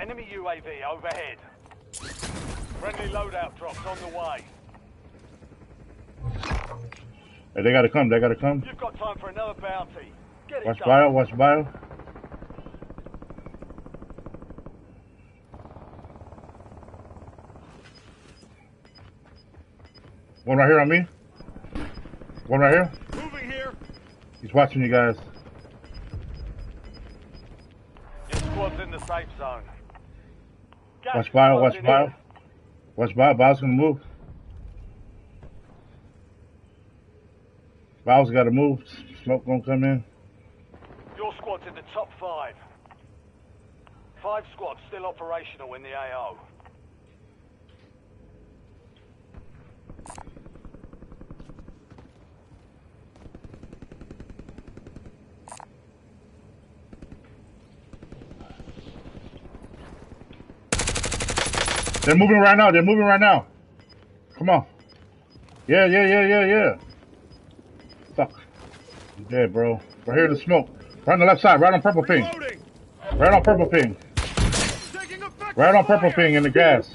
Enemy UAV overhead. Friendly loadout drops on the way. Hey, they gotta come. They gotta come. You've got time for another bounty. Get it Watch done. bio. Watch bio. One right here on me. One right here. Moving here. He's watching you guys. Your squad's in the safe zone. Gas Watch bio. is Watch closing bio. in. Watch bio. Bio's gonna move. Bio's gotta move. Smoke gonna come in. Your squad's in the top 5. 5 squads still operational in the AO. They're moving right now. They're moving right now. Come on. Yeah. Fuck. You dead, bro. Right here in the smoke. Right on the left side. Right on purple ping. Right on purple ping. Right on purple ping in the gas.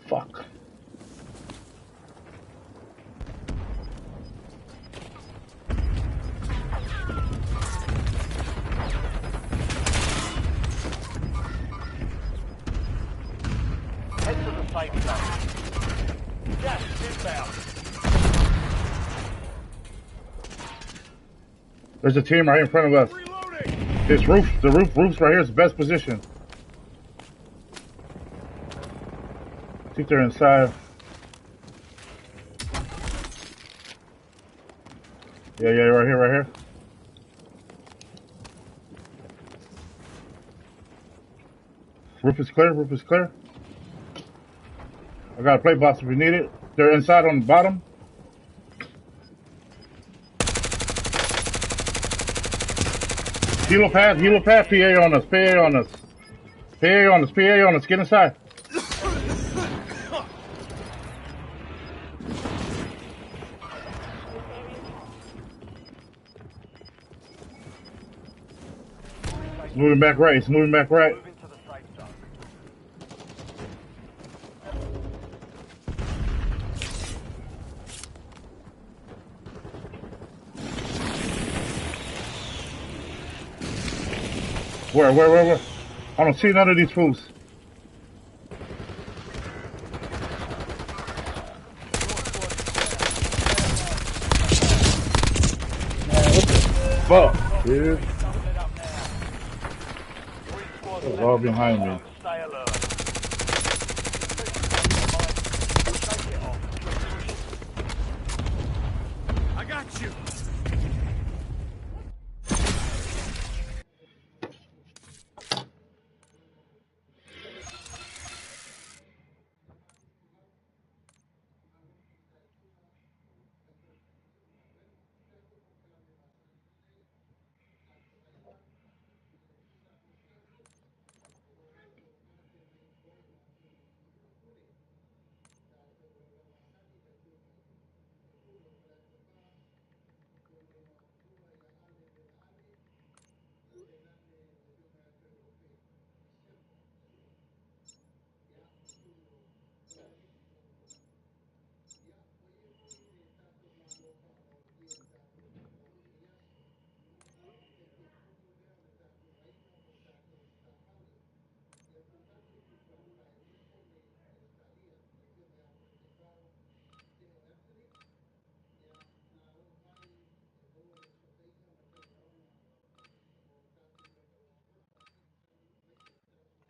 Fuck. Head to the safe zone. Gas is inbound. There's a team right here in front of us. This roof, the roof's right here is the best position. I think they're inside. Yeah, right here. Roof is clear. I got a plate box if you need it. They're inside on the bottom. Helipad, PA on us, get inside. It's moving back right. Moving to the safe zone. Where? I don't see none of these fools. Fuck, dude. It's all behind me. Stay alert. I got you.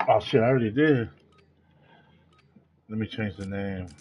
Oh shit, I already did. Let me change the name.